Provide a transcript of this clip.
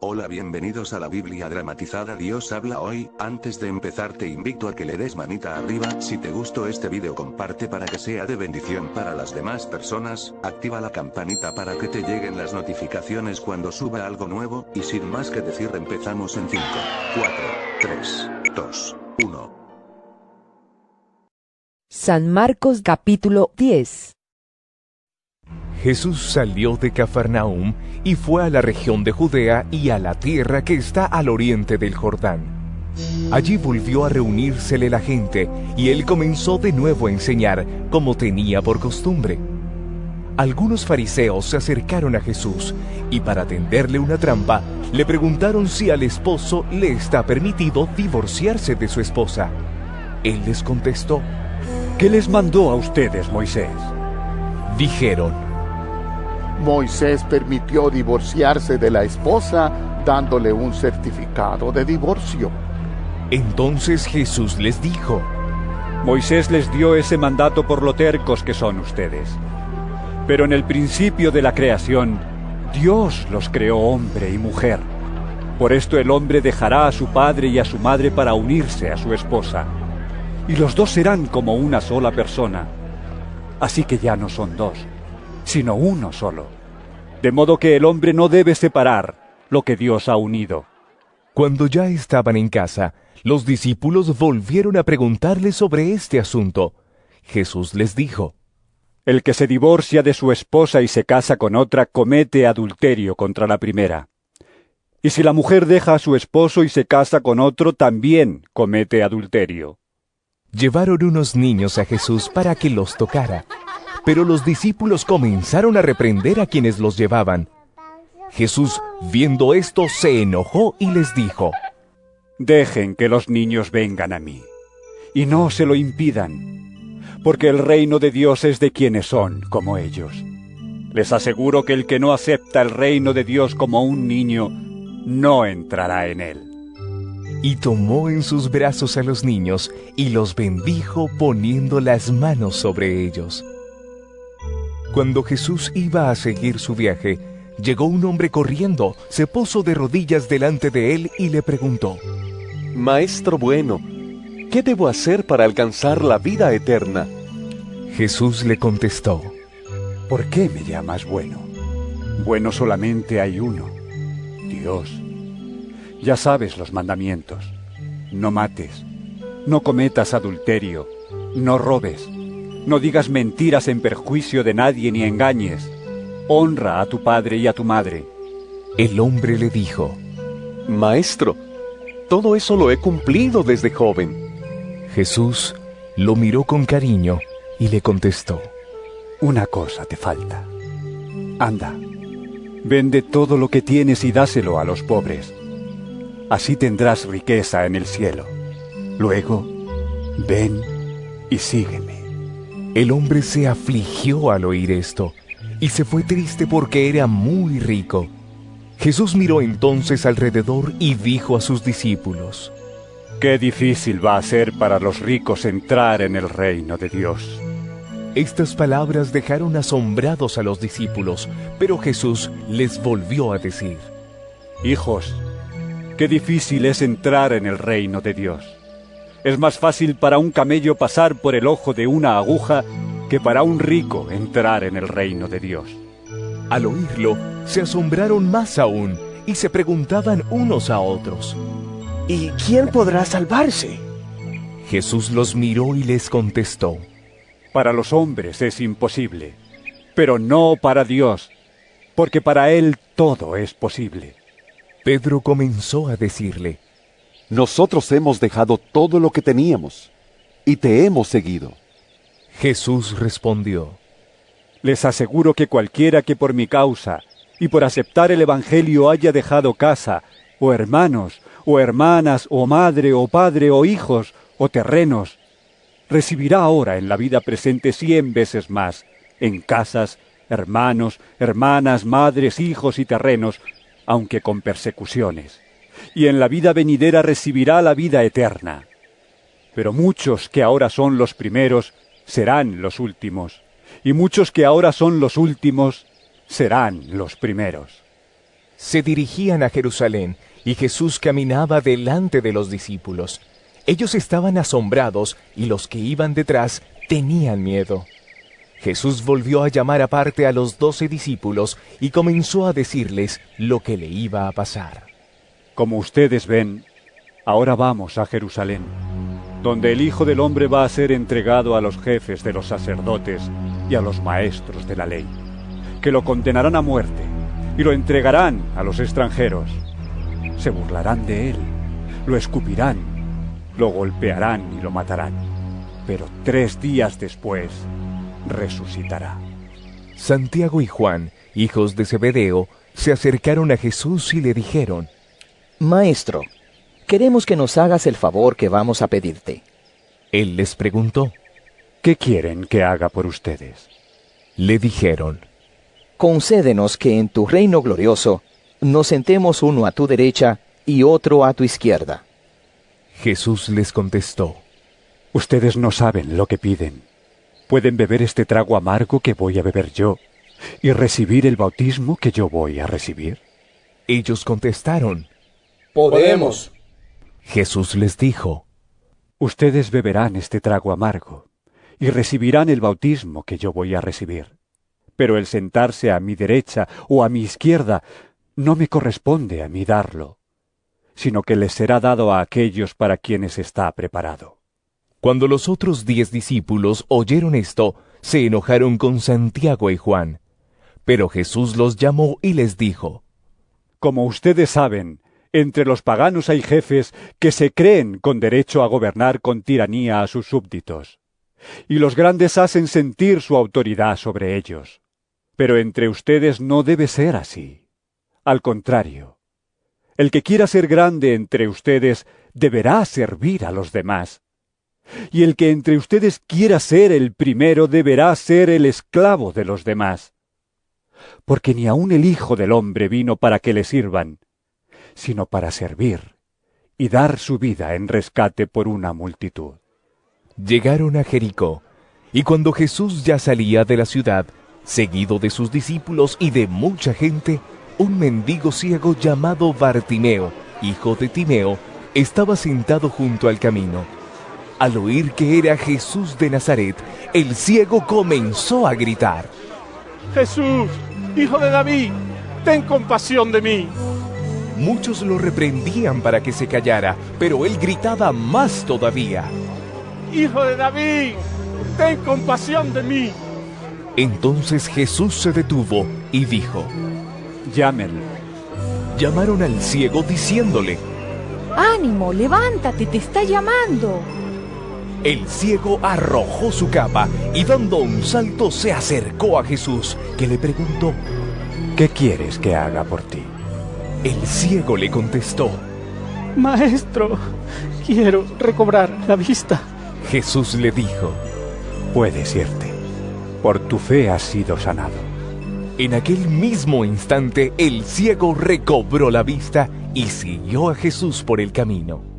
Hola, bienvenidos a la Biblia dramatizada. Dios habla hoy. Antes de empezar te invito a que le des manita arriba. Si te gustó este video, comparte para que sea de bendición para las demás personas. Activa la campanita para que te lleguen las notificaciones cuando suba algo nuevo. Y sin más que decir, empezamos en 5, 4, 3, 2, 1. San Marcos capítulo 10. Jesús salió de Cafarnaúm y fue a la región de Judea y a la tierra que está al oriente del Jordán. Allí volvió a reunírsele la gente, y él comenzó de nuevo a enseñar, como tenía por costumbre. Algunos fariseos se acercaron a Jesús, y para tenderle una trampa, le preguntaron si al esposo le está permitido divorciarse de su esposa. Él les contestó: ¿Qué les mandó a ustedes Moisés? Dijeron: Moisés permitió divorciarse de la esposa dándole un certificado de divorcio. Entonces Jesús les dijo: Moisés les dio ese mandato por lo tercos que son ustedes. Pero en el principio de la creación, Dios los creó hombre y mujer. Por esto el hombre dejará a su padre y a su madre para unirse a su esposa, y los dos serán como una sola persona. Así que ya no son dos, sino uno solo. De modo que el hombre no debe separar lo que Dios ha unido. Cuando ya estaban en casa, los discípulos volvieron a preguntarle sobre este asunto. Jesús les dijo: El que se divorcia de su esposa y se casa con otra comete adulterio contra la primera. Y si la mujer deja a su esposo y se casa con otro, también comete adulterio. Llevaron unos niños a Jesús para que los tocara, pero los discípulos comenzaron a reprender a quienes los llevaban. Jesús, viendo esto, se enojó y les dijo: Dejen que los niños vengan a mí, y no se lo impidan, porque el reino de Dios es de quienes son como ellos. Les aseguro que el que no acepta el reino de Dios como un niño, no entrará en él. Y tomó en sus brazos a los niños, y los bendijo poniendo las manos sobre ellos. Cuando Jesús iba a seguir su viaje, llegó un hombre corriendo, se puso de rodillas delante de él y le preguntó: Maestro bueno, ¿qué debo hacer para alcanzar la vida eterna? Jesús le contestó: ¿Por qué me llamas bueno? Bueno solamente hay uno, Dios. Ya sabes los mandamientos: no mates, no cometas adulterio, no robes, no digas mentiras en perjuicio de nadie ni engañes, honra a tu padre y a tu madre. El hombre le dijo: Maestro, todo eso lo he cumplido desde joven. Jesús lo miró con cariño y le contestó: Una cosa te falta. Anda, vende todo lo que tienes y dáselo a los pobres. Así tendrás riqueza en el cielo. Luego, ven y sígueme. El hombre se afligió al oír esto, y se fue triste porque era muy rico. Jesús miró entonces alrededor y dijo a sus discípulos: Qué difícil va a ser para los ricos entrar en el reino de Dios. Estas palabras dejaron asombrados a los discípulos, pero Jesús les volvió a decir: Hijos, qué difícil es entrar en el reino de Dios. Es más fácil para un camello pasar por el ojo de una aguja que para un rico entrar en el reino de Dios. Al oírlo, se asombraron más aún y se preguntaban unos a otros: ¿Y quién podrá salvarse? Jesús los miró y les contestó: Para los hombres es imposible, pero no para Dios, porque para Él todo es posible. Pedro comenzó a decirle: Nosotros hemos dejado todo lo que teníamos y te hemos seguido. Jesús respondió: Les aseguro que cualquiera que por mi causa y por aceptar el Evangelio haya dejado casa, o hermanos, o hermanas, o madre, o padre, o hijos, o terrenos, recibirá ahora en la vida presente 100 veces más, en casas, hermanos, hermanas, madres, hijos y terrenos, aunque con persecuciones. Y en la vida venidera recibirá la vida eterna. Pero muchos que ahora son los primeros serán los últimos, y muchos que ahora son los últimos serán los primeros. Se dirigían a Jerusalén, y Jesús caminaba delante de los discípulos. Ellos estaban asombrados, y los que iban detrás tenían miedo. Jesús volvió a llamar aparte a los 12 discípulos y comenzó a decirles lo que le iba a pasar. Como ustedes ven, ahora vamos a Jerusalén, donde el Hijo del Hombre va a ser entregado a los jefes de los sacerdotes y a los maestros de la ley, que lo condenarán a muerte y lo entregarán a los extranjeros. Se burlarán de él, lo escupirán, lo golpearán y lo matarán, pero 3 días después resucitará. Santiago y Juan, hijos de Zebedeo, se acercaron a Jesús y le dijeron: Maestro, queremos que nos hagas el favor que vamos a pedirte. Él les preguntó: ¿Qué quieren que haga por ustedes? Le dijeron: Concédenos que en tu reino glorioso nos sentemos uno a tu derecha y otro a tu izquierda. Jesús les contestó: Ustedes no saben lo que piden. ¿Pueden beber este trago amargo que voy a beber yo y recibir el bautismo que yo voy a recibir? Ellos contestaron: Podemos. Jesús les dijo: Ustedes beberán este trago amargo y recibirán el bautismo que yo voy a recibir. Pero el sentarse a mi derecha o a mi izquierda no me corresponde a mí darlo, sino que les será dado a aquellos para quienes está preparado. Cuando los otros 10 discípulos oyeron esto, se enojaron con Santiago y Juan. Pero Jesús los llamó y les dijo: Como ustedes saben, entre los paganos hay jefes que se creen con derecho a gobernar con tiranía a sus súbditos, y los grandes hacen sentir su autoridad sobre ellos. Pero entre ustedes no debe ser así. Al contrario, el que quiera ser grande entre ustedes deberá servir a los demás. Y el que entre ustedes quiera ser el primero deberá ser el esclavo de los demás. Porque ni aun el Hijo del Hombre vino para que le sirvan, sino para servir y dar su vida en rescate por una multitud. Llegaron a Jericó, y cuando Jesús ya salía de la ciudad, seguido de sus discípulos y de mucha gente, un mendigo ciego llamado Bartimeo, hijo de Timeo, estaba sentado junto al camino. Al oír que era Jesús de Nazaret, el ciego comenzó a gritar: Jesús, hijo de David, ten compasión de mí. Muchos lo reprendían para que se callara, pero él gritaba más todavía: Hijo de David, ten compasión de mí. Entonces Jesús se detuvo y dijo: Llámenlo. Llamaron al ciego diciéndole: ¡Ánimo, levántate, te está llamando! El ciego arrojó su capa y dando un salto se acercó a Jesús, que le preguntó: ¿Qué quieres que haga por ti? El ciego le contestó: Maestro, quiero recobrar la vista. Jesús le dijo: Puedes irte, por tu fe has sido sanado. En aquel mismo instante el ciego recobró la vista y siguió a Jesús por el camino.